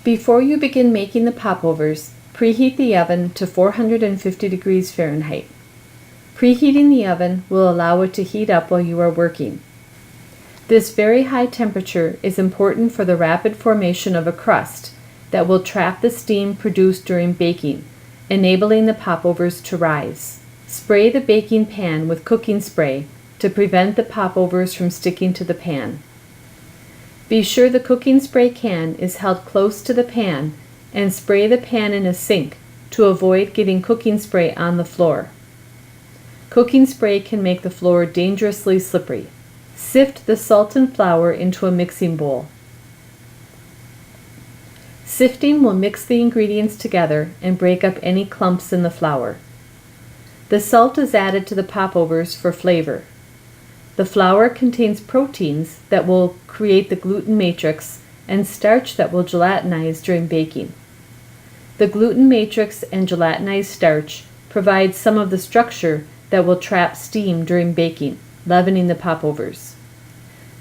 Before you begin making the popovers, preheat the oven to 450 degrees Fahrenheit. Preheating the oven will allow it to heat up while you are working. This very high temperature is important for the rapid formation of a crust that will trap the steam produced during baking, enabling the popovers to rise. Spray the baking pan with cooking spray to prevent the popovers from sticking to the pan. Be sure the cooking spray can is held close to the pan and spray the pan in a sink to avoid getting cooking spray on the floor. Cooking spray can make the floor dangerously slippery. Sift the salt and flour into a mixing bowl. Sifting will mix the ingredients together and break up any clumps in the flour. The salt is added to the popovers for flavor. The flour contains proteins that will create the gluten matrix and starch that will gelatinize during baking. The gluten matrix and gelatinized starch provide some of the structure that will trap steam during baking, leavening the popovers.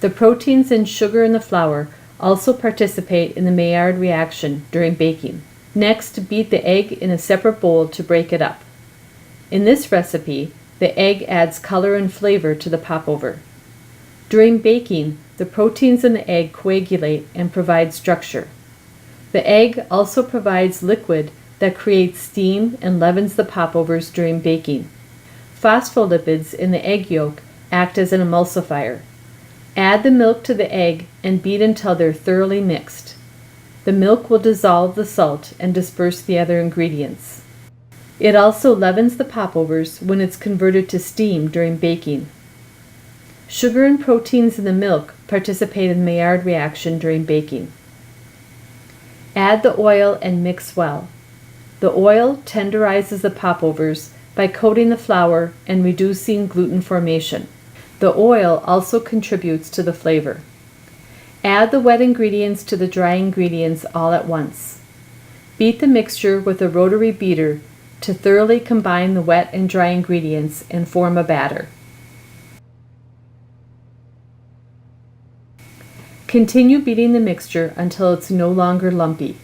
The proteins and sugar in the flour also participate in the Maillard reaction during baking. Next, beat the egg in a separate bowl to break it up. In this recipe, the egg adds color and flavor to the popover. During baking, the proteins in the egg coagulate and provide structure. The egg also provides liquid that creates steam and leavens the popovers during baking. Phospholipids in the egg yolk act as an emulsifier. Add the milk to the egg and beat until they're thoroughly mixed. The milk will dissolve the salt and disperse the other ingredients. It also leavens the popovers when it's converted to steam during baking. Sugar and proteins in the milk participate in the Maillard reaction during baking. Add the oil and mix well. The oil tenderizes the popovers by coating the flour and reducing gluten formation. The oil also contributes to the flavor. Add the wet ingredients to the dry ingredients all at once. Beat the mixture with a rotary beater to thoroughly combine the wet and dry ingredients and form a batter. Continue beating the mixture until it's no longer lumpy.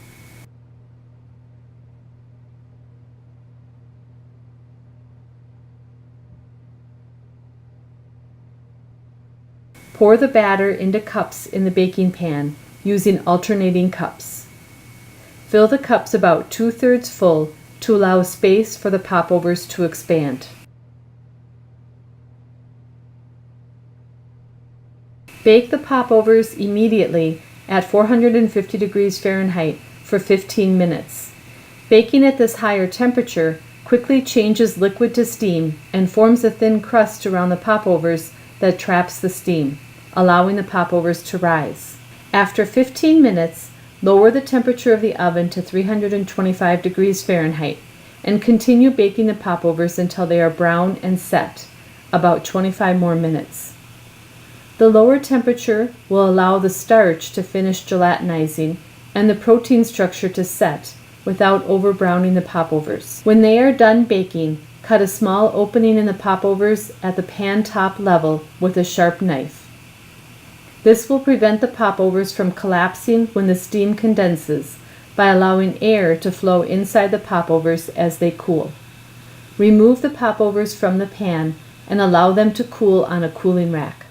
Pour the batter into cups in the baking pan using alternating cups. Fill the cups about 2/3 full to allow space for the popovers to expand. Bake the popovers immediately at 450 degrees Fahrenheit for 15 minutes. Baking at this higher temperature quickly changes liquid to steam and forms a thin crust around the popovers that traps the steam, allowing the popovers to rise. After 15 minutes, lower the temperature of the oven to 325 degrees Fahrenheit and continue baking the popovers until they are brown and set, about 25 more minutes. The lower temperature will allow the starch to finish gelatinizing and the protein structure to set without over-browning the popovers. When they are done baking, cut a small opening in the popovers at the pan top level with a sharp knife. This will prevent the popovers from collapsing when the steam condenses by allowing air to flow inside the popovers as they cool. Remove the popovers from the pan and allow them to cool on a cooling rack.